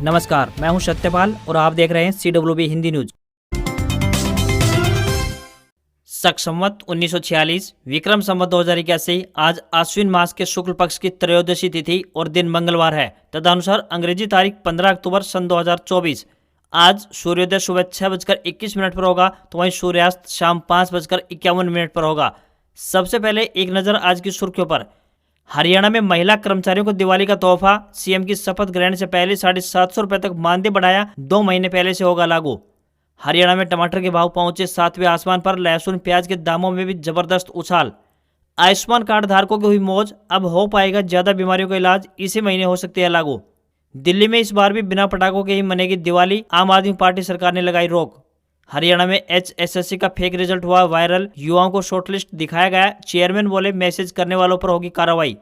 नमस्कार, मैं हूं सत्यपाल और आप देख रहे हैं CWB हिंदी न्यूज। शक संवत 1946 विक्रम संवत 2081 आज आश्विन मास के शुक्ल पक्ष की त्रयोदशी तिथि और दिन मंगलवार है। तदनुसार अंग्रेजी तारीख 15 अक्टूबर सन 2024। आज सूर्योदय सुबह 6:21 पर होगा, तो वहीं सूर्यास्त शाम 5:51 पर होगा। सबसे पहले एक नजर आज की सुर्खियों पर। हरियाणा में महिला कर्मचारियों को दिवाली का तोहफा, सीएम की शपथ ग्रहण से पहले 750 रुपए तक मानदेय बढ़ाया, 2 महीने पहले से होगा लागू। हरियाणा में टमाटर के भाव पहुंचे 7वें आसमान पर, लहसुन प्याज के दामों में भी जबरदस्त उछाल। आयुष्मान कार्ड धारकों की हुई मौज, अब हो पाएगा ज्यादा बीमारियों का इलाज, इसी महीने हो सकती है लागू। दिल्ली में इस बार भी बिना पटाखों के ही मनेगी दिवाली, आम आदमी पार्टी सरकार ने लगाई रोक। हरियाणा में HSSC का फेक रिजल्ट हुआ वायरल, युवाओं को शॉर्टलिस्ट दिखाया गया, चेयरमैन बोले मैसेज करने वालों पर होगी कार्रवाई।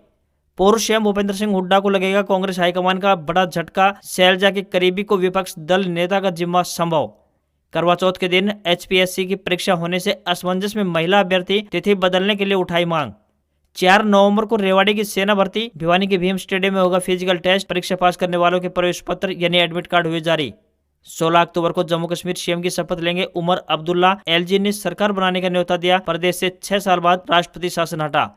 पूर्व सीएम भूपेंद्र सिंह हुड्डा को लगेगा कांग्रेस हाईकमान का बड़ा झटका, शैलजा के करीबी को विपक्ष दल नेता का जिम्मा संभव। करवा चौथ के दिन HPSC की परीक्षा होने से असमंजस में महिला अभ्यर्थी, तिथि बदलने के लिए उठाई मांग। 4 नवंबर को रेवाड़ी की सेना भर्ती, भिवानी के भीम स्टेडियम में होगा फिजिकल टेस्ट, परीक्षा पास करने वालों के प्रवेश पत्र यानी एडमिट कार्ड हुए जारी। 16 अक्टूबर को जम्मू कश्मीर सीएम की शपथ लेंगे उमर अब्दुल्ला, LG ने सरकार बनाने का न्योता दिया, प्रदेश से 6 साल बाद राष्ट्रपति शासन हटा।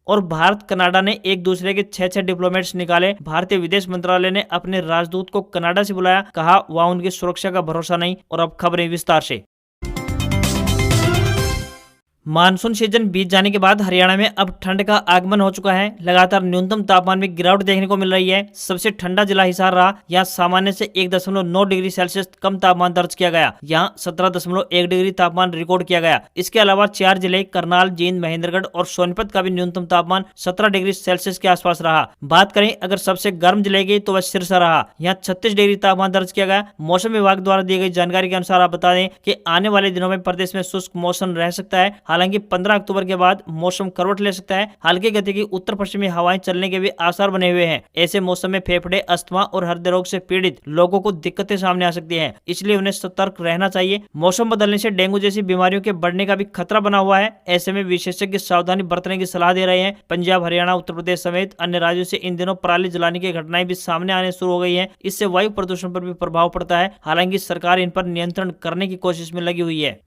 और भारत कनाडा ने एक दूसरे के 6 डिप्लोमेट्स निकाले, भारतीय विदेश मंत्रालय ने अपने राजदूत को कनाडा से बुलाया, कहा वहां उनकी सुरक्षा का भरोसा नहीं। और अब खबरें विस्तार से। मानसून सीजन बीत जाने के बाद हरियाणा में अब ठंड का आगमन हो चुका है। लगातार न्यूनतम तापमान में गिरावट देखने को मिल रही है। सबसे ठंडा जिला हिसार रहा, यहाँ सामान्य से 1.9 डिग्री सेल्सियस कम तापमान दर्ज किया गया, यहाँ 17.1 डिग्री तापमान रिकॉर्ड किया गया। इसके अलावा 4 जिले करनाल, जींद, महेंद्रगढ़ और सोनीपत का भी न्यूनतम तापमान 17 डिग्री सेल्सियस के आसपास रहा। बात करें अगर सबसे गर्म जिले की, तो वह सिरसा रहा, यहाँ 36 डिग्री तापमान दर्ज किया गया। मौसम विभाग द्वारा दी गई जानकारी के अनुसार आप बता दें कि आने वाले दिनों में प्रदेश में शुष्क मौसम रह सकता है। हालांकि 15 अक्टूबर के बाद मौसम करवट ले सकता है। हल्की गति की उत्तर पश्चिमी हवाएं चलने के भी आसार बने हुए हैं। ऐसे मौसम में फेफड़े, अस्थमा और हृदय रोग से पीड़ित लोगों को दिक्कतें सामने आ सकती हैं, इसलिए उन्हें सतर्क रहना चाहिए। मौसम बदलने से डेंगू जैसी बीमारियों के बढ़ने का भी खतरा बना हुआ है। ऐसे में विशेषज्ञ सावधानी बरतने की सलाह दे रहे हैं। पंजाब, हरियाणा, उत्तर प्रदेश समेत अन्य राज्यों से इन दिनों पराली जलाने की घटनाएं भी सामने आने शुरू हो गई है। इससे वायु प्रदूषण पर भी प्रभाव पड़ता है। हालांकि सरकार इन पर नियंत्रण करने की कोशिश में लगी हुई है।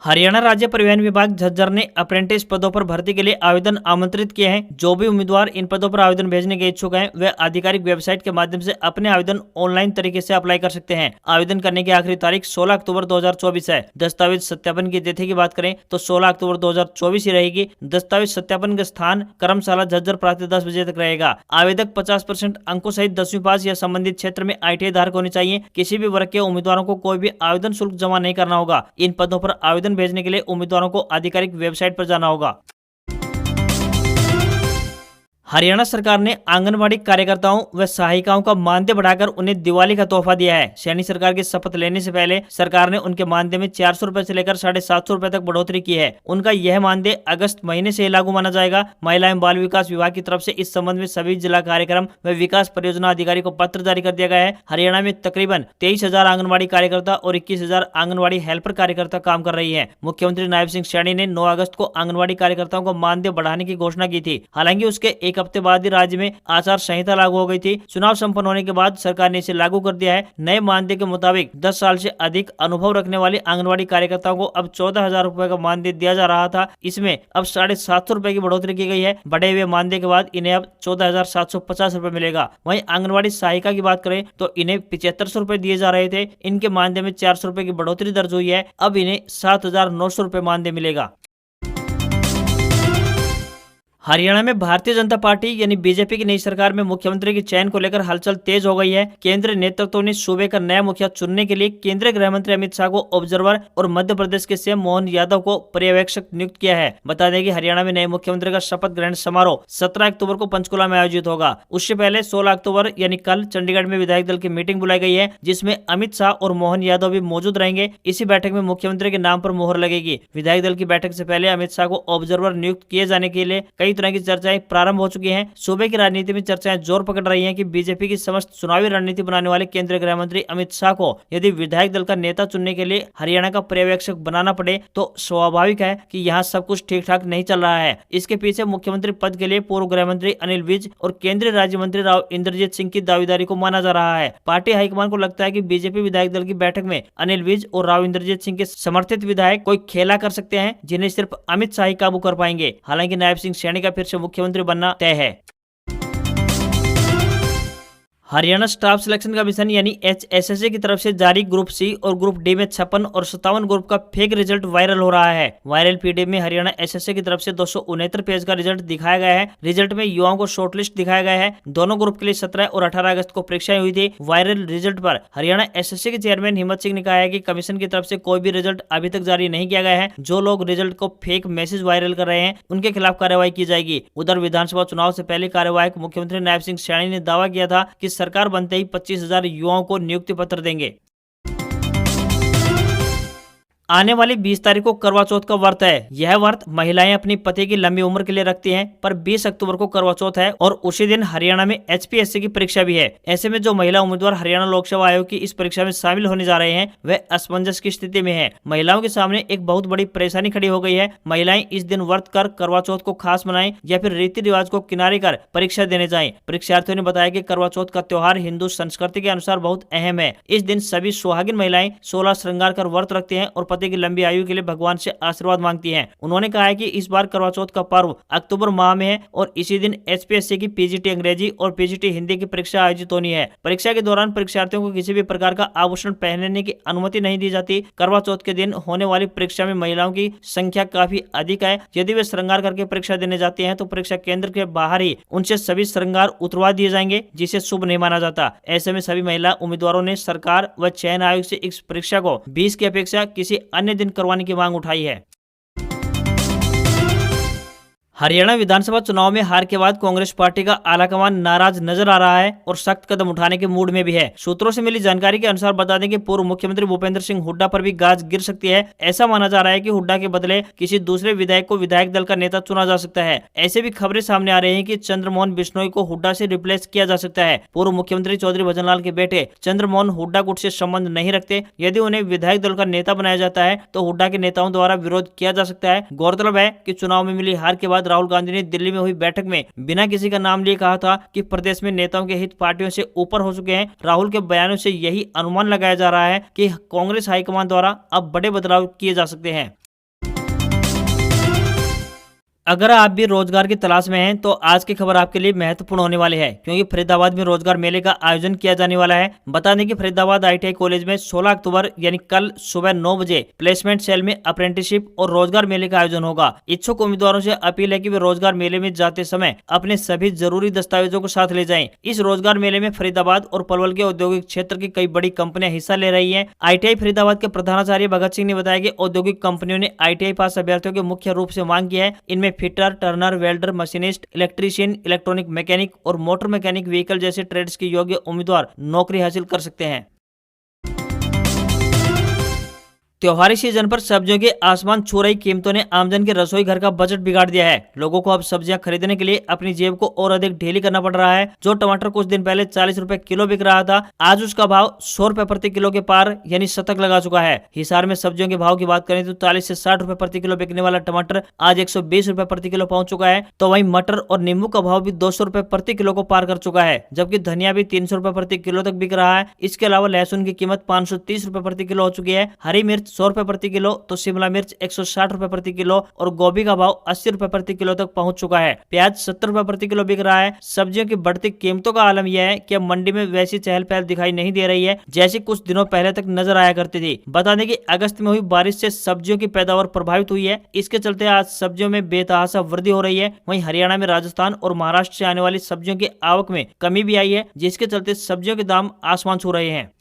हरियाणा राज्य परिवहन विभाग झज्जर ने अप्रेंटिस पदों पर भर्ती के लिए आवेदन आमंत्रित किए हैं। जो भी उम्मीदवार इन पदों पर आवेदन भेजने के इच्छुक हैं, वे आधिकारिक वेबसाइट के माध्यम से अपने आवेदन ऑनलाइन तरीके से अप्लाई कर सकते हैं। आवेदन करने की आखिरी तारीख 16 अक्टूबर 2024 है। दस्तावेज सत्यापन की तिथि की बात करें तो 16 अक्टूबर 2024 ही रहेगी। दस्तावेज सत्यापन का स्थान कर्मशाला झज्जर प्रातः 10 बजे तक रहेगा। आवेदक 50% अंकों सहित 10वीं पास या संबंधित क्षेत्र में ITI धारक होने चाहिए। किसी भी वर्ग के उम्मीदवारों को कोई भी आवेदन शुल्क जमा नहीं करना होगा। इन पदों पर आवेदन भेजने के लिए उम्मीदवारों को आधिकारिक वेबसाइट पर जाना होगा। हरियाणा सरकार ने आंगनबाड़ी कार्यकर्ताओं व सहायिकाओं का मानदेय बढ़ाकर उन्हें दिवाली का तोहफा दिया है। सैनी सरकार की शपथ लेने से पहले सरकार ने उनके मानदेय में 400 रुपए से लेकर 750 रुपए तक बढ़ोतरी की है। उनका यह मानदेय अगस्त महीने से लागू माना जाएगा। महिला एवं बाल विकास विभाग की तरफ से इस संबंध में सभी जिला कार्यक्रम व विकास परियोजना अधिकारी को पत्र जारी कर दिया गया है। हरियाणा में तकरीबन 23,000 आंगनबाड़ी कार्यकर्ता और 21,000 आंगनबाड़ी हेल्पर कार्यकर्ता काम कर रही है। मुख्यमंत्री नायब सिंह सैनी ने 9 अगस्त को आंगनबाड़ी कार्यकर्ताओं को मानदेय बढ़ाने की घोषणा की थी। हालांकि उसके एक हफ्ते बाद ही राज्य में आचार संहिता लागू हो गई थी। चुनाव संपन्न होने के बाद सरकार ने इसे लागू कर दिया है। नए मानदेय के मुताबिक 10 साल से अधिक अनुभव रखने वाले आंगनबाड़ी कार्यकर्ताओं को अब 14,000 रुपए का मानदेय दिया जा रहा था। इसमें अब 750 रुपए की बढ़ोतरी की गई है। बढ़े हुए मानदेय के बाद इन्हें अब 14,750 रुपए मिलेगा। वहीं आंगनबाड़ी सहायिका की बात करें तो इन्हें 7500 रुपए दिए जा रहे थे। इनके मानदेय में 400 रुपए की बढ़ोतरी दर्ज हुई है। अब इन्हें 7,900 रुपए मानदेय मिलेगा। हरियाणा में भारतीय जनता पार्टी यानी बीजेपी की नई सरकार में मुख्यमंत्री के चयन को लेकर हलचल तेज हो गई है। केंद्रीय नेतृत्व ने सूबे का नया मुखिया चुनने के लिए केंद्रीय गृह मंत्री अमित शाह को ऑब्जर्वर और मध्य प्रदेश के सीएम मोहन यादव को पर्यवेक्षक नियुक्त किया है। बता दें कि हरियाणा में नए मुख्यमंत्री का शपथ ग्रहण समारोह 17 अक्टूबर को पंचकुला में आयोजित होगा। उससे पहले 16 अक्टूबर यानी कल चंडीगढ़ में विधायक दल की मीटिंग बुलाई गई है, जिसमें अमित शाह और मोहन यादव भी मौजूद रहेंगे। इसी बैठक में मुख्यमंत्री के नाम पर मुहर लगेगी। विधायक दल की बैठक से पहले अमित शाह को ऑब्जर्वर नियुक्त किए जाने के लिए कई कई तरह की चर्चाएं प्रारंभ हो चुकी हैं। सूबे की राजनीति में चर्चाएं जोर पकड़ रही हैं कि बीजेपी की समस्त चुनावी रणनीति बनाने वाले केंद्रीय गृह मंत्री अमित शाह को यदि विधायक दल का नेता चुनने के लिए हरियाणा का पर्यवेक्षक बनाना पड़े तो स्वाभाविक है कि यहाँ सब कुछ ठीक ठाक नहीं चल रहा है। इसके पीछे मुख्यमंत्री पद के लिए पूर्व गृह मंत्री अनिल विज और केंद्रीय राज्य मंत्री राव इंद्रजीत सिंह की दावेदारी को माना जा रहा है। पार्टी हाईकमान को लगता है कि बीजेपी विधायक दल की बैठक में अनिल विज और राव इंद्रजीत सिंह के समर्थित विधायक कोई खेला कर सकते हैं जिन्हें सिर्फ अमित शाह ही काबू कर पाएंगे। हालांकि नायब सिंह सैनी का फिर से मुख्यमंत्री बनना तय है। हरियाणा स्टाफ सिलेक्शन कमीशन यानी HSSC की तरफ से जारी ग्रुप सी और ग्रुप डी में 56 और 57 ग्रुप का फेक रिजल्ट वायरल हो रहा है। वायरल पीडीएफ में हरियाणा SSC की तरफ से 269 पेज का रिजल्ट दिखाया गया है। रिजल्ट में युवाओं को शॉर्टलिस्ट दिखाया गया है। दोनों ग्रुप के लिए 17 और 18 अगस्त को परीक्षाएं हुई थी। वायरल रिजल्ट पर हरियाणा SSC के चेयरमैन हिम्मत सिंह ने कहा है कि कमीशन की तरफ से कोई भी रिजल्ट अभी तक जारी नहीं किया गया है। जो लोग रिजल्ट को फेक मैसेज वायरल कर रहे हैं उनके खिलाफ कार्रवाई की जाएगी। उधर विधानसभा चुनाव से पहले कार्यवाहक मुख्यमंत्री नायब सिंह सैनी ने दावा किया था कि सरकार बनते ही 25,000 युवाओं को नियुक्ति पत्र देंगे। आने वाली 20 तारीख को करवा चौथ का व्रत है। यह व्रत महिलाएं अपनी पति की लंबी उम्र के लिए रखती हैं, पर 20 अक्टूबर को करवा चौथ है और उसी दिन हरियाणा में HPSC की परीक्षा भी है। ऐसे में जो महिला उम्मीदवार हरियाणा लोक सेवा आयोग की इस परीक्षा में शामिल होने जा रहे हैं वे असमंजस की स्थिति में है। महिलाओं के सामने एक बहुत बड़ी परेशानी खड़ी हो गई है। महिलाएं इस दिन व्रत कर करवा चौथ को खास मनाएं या फिर रीति रिवाज को किनारे कर परीक्षा देने जाएं। परीक्षार्थियों ने बताया कि करवा चौथ का त्योहार हिंदू संस्कृति के अनुसार बहुत अहम है। इस दिन सभी सुहागिन महिलाएं 16 श्रृंगार कर व्रत रखती हैं और पति की लंबी आयु के लिए भगवान से आशीर्वाद मांगती हैं। उन्होंने कहा है कि इस बार करवा चौथ का पर्व अक्टूबर माह में है और इसी दिन HPSC की PGT अंग्रेजी और PGT हिंदी की परीक्षा आयोजित होनी है। परीक्षा के दौरान परीक्षार्थियों को किसी भी प्रकार का आभूषण पहनने की अनुमति नहीं दी जाती। करवा चौथ के दिन होने वाली परीक्षा में महिलाओं की संख्या काफी अधिक है। यदि वे श्रृंगार करके परीक्षा देने जाती हैं तो परीक्षा केंद्र के बाहर ही उनसे सभी श्रृंगार उतरवा दिए जाएंगे, जिसे शुभ नहीं माना जाता। ऐसे में सभी महिला उम्मीदवारों ने सरकार व चयन आयोग से इस परीक्षा को 20 की अपेक्षा किसी अन्य दिन करवाने की मांग उठाई है। हरियाणा विधानसभा चुनाव में हार के बाद कांग्रेस पार्टी का आलाकमान नाराज नजर आ रहा है और सख्त कदम उठाने के मूड में भी है। सूत्रों से मिली जानकारी के अनुसार बता दें कि पूर्व मुख्यमंत्री भूपेंद्र सिंह हुड्डा पर भी गाज गिर सकती है। ऐसा माना जा रहा है कि हुड्डा के बदले किसी दूसरे विधायक को विधायक दल का नेता चुना जा सकता है। ऐसे भी खबरें सामने आ रही है कि चंद्रमोहन बिश्नोई को हुड्डा से रिप्लेस किया जा सकता है। पूर्व मुख्यमंत्री चौधरी भजनलाल के बेटे चंद्रमोहन हुड्डा गुट से संबंध नहीं रखते। यदि उन्हें विधायक दल का नेता बनाया जाता है तो हुड्डा के नेताओं द्वारा विरोध किया जा सकता है। गौरतलब है कि चुनाव में मिली हार के बाद राहुल गांधी ने दिल्ली में हुई बैठक में बिना किसी का नाम लिए कहा था कि प्रदेश में नेताओं के हित पार्टियों से ऊपर हो चुके हैं। राहुल के बयानों से यही अनुमान लगाया जा रहा है कि कांग्रेस हाईकमान द्वारा अब बड़े बदलाव किए जा सकते हैं। अगर आप भी रोजगार की तलाश में हैं तो आज की खबर आपके लिए महत्वपूर्ण होने वाली है, क्योंकि फरीदाबाद में रोजगार मेले का आयोजन किया जाने वाला है। बता दें कि फरीदाबाद ITI कॉलेज में 16 अक्टूबर यानी कल सुबह 9 बजे प्लेसमेंट सेल में अप्रेंटिसशिप और रोजगार मेले का आयोजन होगा। इच्छुक उम्मीदवारों से अपील है कि वे रोजगार मेले में जाते समय अपने सभी जरूरी दस्तावेजों को साथ ले जाएं। इस रोजगार मेले में फरीदाबाद और पलवल के औद्योगिक क्षेत्र की कई बड़ी कंपनियां हिस्सा ले रही है। ITI फरीदाबाद के प्रधानाचार्य भगत सिंह ने बताया कि औद्योगिक कंपनियों ने ITI पास अभ्यर्थियों की मुख्य रूप से मांग की है। इनमें fitter, Turner, welder, machinist, electrician, electronic mechanic और मोटर मैकेनिक व्हीकल जैसे ट्रेड्स के योग्य उम्मीदवार नौकरी हासिल कर सकते हैं। त्योहारी सीजन पर सब्जियों की आसमान छू रही कीमतों ने आमजन के रसोई घर का बजट बिगाड़ दिया है। लोगों को अब सब्जियां खरीदने के लिए अपनी जेब को और अधिक ढीली करना पड़ रहा है। जो टमाटर कुछ दिन पहले 40 रुपए किलो बिक रहा था, आज उसका भाव 100 रुपए प्रति किलो के पार यानी शतक लगा चुका है। हिसार में सब्जियों के भाव की बात करें तो 40 से 60 रुपए प्रति किलो बिकने वाला टमाटर आज 120 रुपए प्रति किलो पहुंच चुका है। तो वहीं मटर और नींबू का भाव भी 200 रुपए प्रति किलो को पार कर चुका है, जबकि धनिया भी 300 रुपए प्रति किलो तक बिक रहा है। इसके अलावा लहसुन की कीमत 530 रुपए प्रति किलो हो चुकी है। हरी मिर्च 100 रुपए प्रति किलो तो शिमला मिर्च 160 रुपए प्रति किलो और गोभी का भाव 80 रुपए प्रति किलो तक पहुंच चुका है। प्याज 70 रुपए प्रति किलो बिक रहा है। सब्जियों की बढ़ती कीमतों का आलम यह है कि अब मंडी में वैसी चहल पहल दिखाई नहीं दे रही है जैसी कुछ दिनों पहले तक नजर आया करती थी। बता दें कि अगस्त में हुई बारिश से सब्जियों की पैदावार प्रभावित हुई है। इसके चलते आज सब्जियों में बेतहाशा वृद्धि हो रही है। वहीं हरियाणा में राजस्थान और महाराष्ट्र से आने वाली सब्जियों की आवक में कमी भी आई है, जिसके चलते सब्जियों के दाम आसमान छू रहे हैं।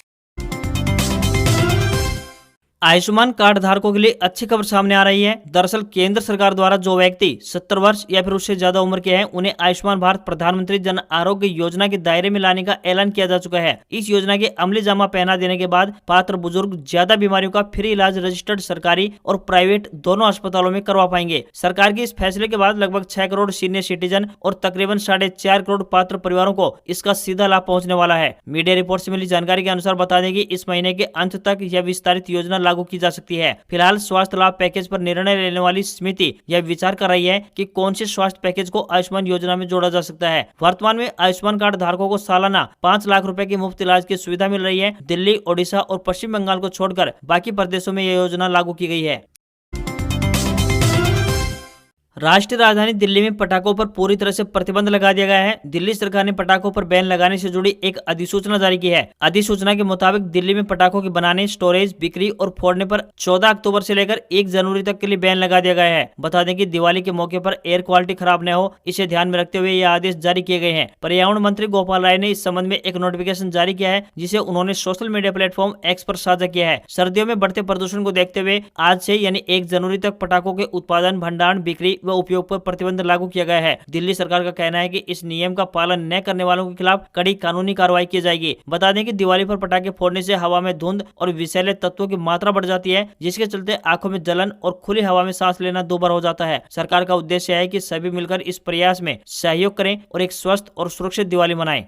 आयुष्मान कार्ड धारकों के लिए अच्छी खबर सामने आ रही है। दरअसल केंद्र सरकार द्वारा जो व्यक्ति 70 वर्ष या फिर उससे ज्यादा उम्र के हैं, उन्हें आयुष्मान भारत प्रधानमंत्री जन आरोग्य योजना के दायरे में लाने का ऐलान किया जा चुका है। इस योजना के अमली जामा पहना देने के बाद पात्र बुजुर्ग ज्यादा बीमारियों का फ्री इलाज रजिस्टर्ड सरकारी और प्राइवेट दोनों अस्पतालों में करवा पाएंगे। सरकार के इस फैसले के बाद लगभग 6 करोड़ सीनियर सिटीजन और तकरीबन 4.5 करोड़ पात्र परिवारों को इसका सीधा लाभ पहुंचने वाला है। मीडिया रिपोर्ट से मिली जानकारी के अनुसार बता दें कि इस महीने के अंत तक यह विस्तारित योजना लागू की जा सकती है। फिलहाल स्वास्थ्य लाभ पैकेज पर निर्णय लेने वाली समिति यह विचार कर रही है कि कौन से स्वास्थ्य पैकेज को आयुष्मान योजना में जोड़ा जा सकता है। वर्तमान में आयुष्मान कार्ड धारकों को सालाना 5 लाख रुपए की मुफ्त इलाज की सुविधा मिल रही है। दिल्ली, ओडिशा और पश्चिम बंगाल को छोड़कर बाकी प्रदेशों में यह योजना लागू की गई है। राष्ट्रीय राजधानी दिल्ली में पटाखों पर पूरी तरह से प्रतिबंध लगा दिया गया है। दिल्ली सरकार ने पटाखों पर बैन लगाने से जुड़ी एक अधिसूचना जारी की है। अधिसूचना के मुताबिक दिल्ली में पटाखों के बनाने, स्टोरेज, बिक्री और फोड़ने पर 14 अक्टूबर से लेकर 1 जनवरी तक के लिए बैन लगा दिया गया है। बता दें कि दिवाली के मौके पर एयर क्वालिटी खराब न हो, इसे ध्यान में रखते हुए ये आदेश जारी किए गए हैं। पर्यावरण मंत्री गोपाल राय ने इस संबंध में एक नोटिफिकेशन जारी किया है, जिसे उन्होंने सोशल मीडिया प्लेटफॉर्म एक्स पर साझा किया है। सर्दियों में बढ़ते प्रदूषण को देखते हुए आज से यानी 1 जनवरी तक पटाखों के उत्पादन, भंडारण, बिक्री व उपयोग पर प्रतिबंध लागू किया गया है। दिल्ली सरकार का कहना है कि इस नियम का पालन न करने वालों के खिलाफ कड़ी कानूनी कार्रवाई की जाएगी। बता दें कि दिवाली पर पटाखे फोड़ने से हवा में धुंध और विषैले तत्वों की मात्रा बढ़ जाती है, जिसके चलते आंखों में जलन और खुली हवा में सांस लेना दुभर हो जाता है। सरकार का उद्देश्य है कि सभी मिलकर इस प्रयास में सहयोग करें और एक स्वस्थ और सुरक्षित दिवाली मनाएं।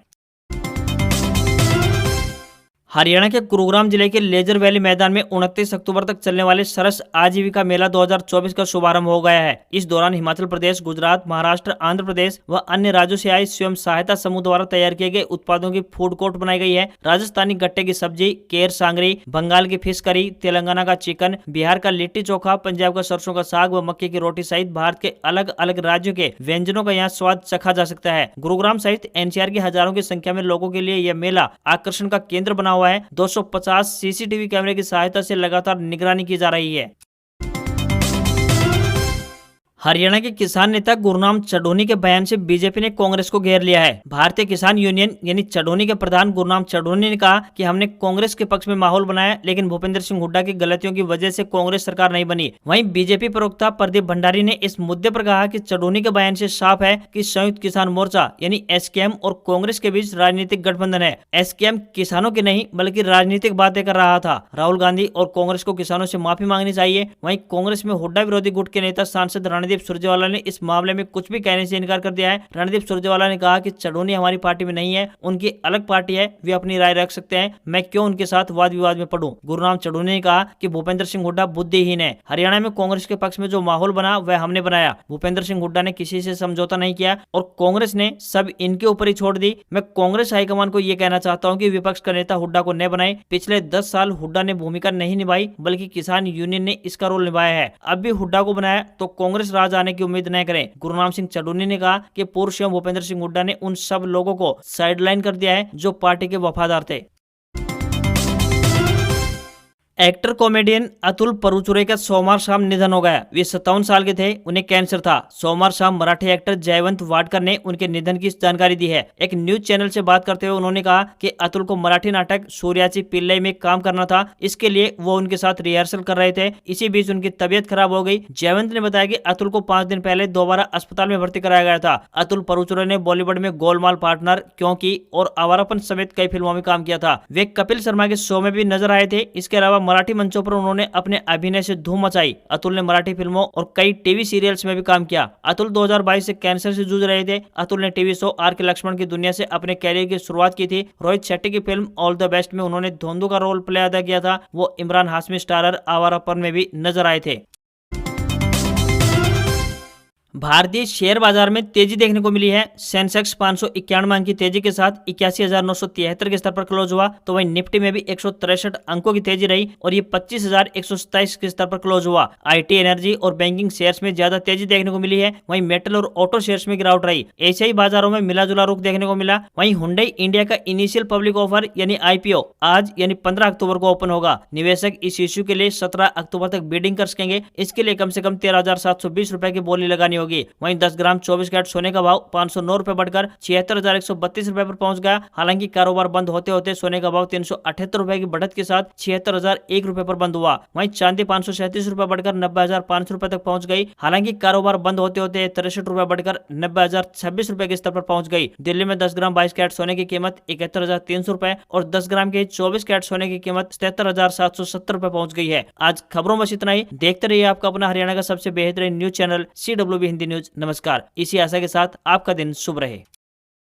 हरियाणा के गुरुग्राम जिले के लेजर वैली मैदान में 29 अक्टूबर तक चलने वाले सरस आजीविका मेला 2024 का शुभारंभ हो गया है। इस दौरान हिमाचल प्रदेश, गुजरात, महाराष्ट्र, आंध्र प्रदेश व अन्य राज्यों से आए स्वयं सहायता समूह द्वारा तैयार किए गए उत्पादों की फूड कोर्ट बनाई गई है। राजस्थानी गट्टे की सब्जी, केर सांगरी, बंगाल की फिश करी, तेलंगाना का चिकन, बिहार का लिट्टी चोखा, पंजाब का सरसों का साग व मक्के की रोटी सहित भारत के अलग अलग राज्यों के व्यंजनों का यहाँ स्वाद चखा जा सकता है। गुरुग्राम सहित एनसीआर की हजारों की संख्या में लोगों के लिए यह मेला आकर्षण का केंद्र बना हुआ है। 250 सीसीटीवी कैमरे की सहायता से लगातार निगरानी की जा रही है। हरियाणा के किसान नेता गुरनाम चढ़ोनी के बयान से बीजेपी ने कांग्रेस को घेर लिया है। भारतीय किसान यूनियन यानी चढ़ोनी के प्रधान गुरनाम चढ़ोनी ने कहा कि हमने कांग्रेस के पक्ष में माहौल बनाया, लेकिन भूपेंद्र सिंह हुड्डा की गलतियों की वजह से कांग्रेस सरकार नहीं बनी। वहीं बीजेपी प्रवक्ता प्रदीप भंडारी ने इस मुद्दे पर कहा कि चढ़ोनी के बयान से साफ है कि संयुक्त किसान मोर्चा यानी एसकेएम और कांग्रेस के बीच राजनीतिक गठबंधन है। एसकेएम किसानों की नहीं बल्कि राजनीतिक बातें कर रहा था। राहुल गांधी और कांग्रेस को किसानों से माफी मांगनी चाहिए। वहीं कांग्रेस में हुड्डा विरोधी गुट के नेता सांसद रणदीप सुरजेवाला ने इस मामले में कुछ भी कहने से इनकार कर दिया है। रणदीप सुरजेवाला ने कहा कि चढ़ोनी हमारी पार्टी में नहीं है, उनकी अलग पार्टी है, वे अपनी राय रख सकते हैं, मैं क्यों उनके साथ वाद विवाद में पड़ूं। गुरनाम चढ़ोनी ने कहा कि भूपेंद्र सिंह हुड्डा बुद्धिहीन है। हरियाणा में कांग्रेस के पक्ष में जो माहौल बना वह हमने बनाया। भूपेंद्र सिंह हुड्डा ने किसी से समझौता नहीं किया और कांग्रेस ने सब इनके ऊपर ही छोड़ दी। मैं कांग्रेस हाईकमान को यह कहना चाहता हूं कि विपक्ष का नेता हुड्डा को न बनाए। पिछले 10 साल हुड्डा ने भूमिका नहीं निभाई, बल्कि किसान यूनियन ने इसका रोल निभाया है। अब भी हुड्डा को बनाया तो कांग्रेस राज आने की उम्मीद न करें। गुरनाम सिंह चढ़ोनी ने कहा कि पूर्व सीएम भूपेंद्र सिंह हुड्डा ने उन सब लोगों को साइडलाइन कर दिया है जो पार्टी के वफादार थे। एक्टर कॉमेडियन अतुल परुचुरे का सोमवार शाम निधन हो गया। वे 57 साल के थे, उन्हें कैंसर था। सोमवार शाम मराठी एक्टर जयवंत वाडकर ने उनके निधन की जानकारी दी है। एक न्यूज चैनल से बात करते हुए उन्होंने कहा कि अतुल को मराठी नाटक सूर्याची पिल्लई में काम करना था, इसके लिए वो उनके साथ रिहर्सल कर रहे थे। इसी बीच उनकी तबीयत खराब हो गई। जयवंत ने बताया कि अतुल को 5 दिन पहले दोबारा अस्पताल में भर्ती कराया गया था। अतुल परुचुरे ने बॉलीवुड में गोलमाल पार्टनर, क्योंकि और आवारापन समेत कई फिल्मों में काम किया था। वे कपिल शर्मा के शो में भी नजर आए थे। इसके अलावा मराठी मंचों पर उन्होंने अपने अभिनय से धूम मचाई। अतुल ने मराठी फिल्मों और कई टीवी सीरियल्स में भी काम किया। अतुल 2022 से कैंसर से जूझ रहे थे। अतुल ने टीवी शो आर के लक्ष्मण की दुनिया से अपने कैरियर की शुरुआत की थी। रोहित शेट्टी की फिल्म ऑल द बेस्ट में उन्होंने धोंधू का रोल प्ले अदा किया था। वो इमरान हाशमी स्टारर आवारापन में भी नजर आए थे। भारतीय शेयर बाजार में तेजी देखने को मिली है। सेंसेक्स 591 अंक की तेजी के साथ 81,973 के स्तर पर क्लोज हुआ, तो वहीं निफ्टी में भी 163 अंकों की तेजी रही और ये 25,127 के स्तर पर क्लोज हुआ। आईटी, एनर्जी और बैंकिंग शेयर्स में ज्यादा तेजी देखने को मिली है। वहीं मेटल और ऑटो शेयर्स में गिरावट रही। एशियाई बाजारों में मिला जुला रुख देखने को मिला। वहीं हुंडई इंडिया का इनिशियल पब्लिक ऑफर यानी आईपीओ आज यानी 15 अक्टूबर को ओपन होगा। निवेशक इस इश्यू के लिए 17 अक्टूबर तक बिडिंग कर सकेंगे। इसके लिए कम से कम 13,720 रुपए की बोली लगानी होगी। होगी। वहीं 10 ग्राम 24 कैरेट सोने का भाव 509 रुपए बढ़कर 76,132 रुपए पर पहुंच गया। हालांकि कारोबार बंद होते होते सोने का भाव 378 रुपए की बढ़त के साथ 76,001 रुपए पर बंद हुआ। वहीं चांदी 537 रुपए बढ़कर 90,500 रुपए तक पहुंच गई। हालांकि कारोबार बंद होते होते 63 रुपए बढ़कर 90,026 रुपए के स्तर पर पहुंच गई। दिल्ली में 10 ग्राम 22 कैरेट सोने की कीमत 71,300 रुपए और 10 ग्राम के 24 कैरेट सोने की कीमत 77,770 रुपए पहुंच गई है। आज खबरों में बस इतना ही। देखते रहिए आपका अपना हरियाणा का सबसे बेहतरीन news channel CWB Hindi news. नमस्कार। इसी आशा के साथ आपका दिन शुभ रहे।